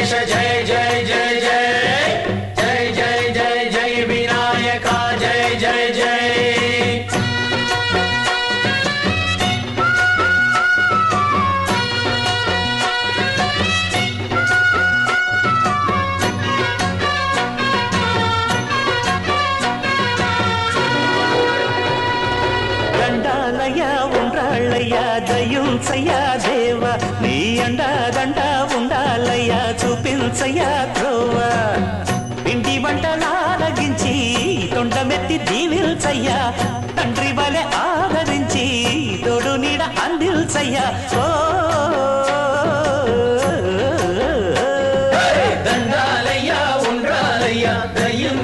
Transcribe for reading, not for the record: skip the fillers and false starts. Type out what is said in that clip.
गणेश जय जय जय जय जय जय जय जय विनायका जय जय जय దయుంచయ్యా దేవా నీ అండా దండ ఉండాలయ్యా చూపించయ్యా త్రోవా పిండి వంటలారగించి తొండమెత్తి దీవిల్చయ్యా తండ్రి వలె ఆదరించి తోడు నీడ అందిల్చయ్యా ఓ దండాలయ్యా ఉండాలయ్యా దయ్యం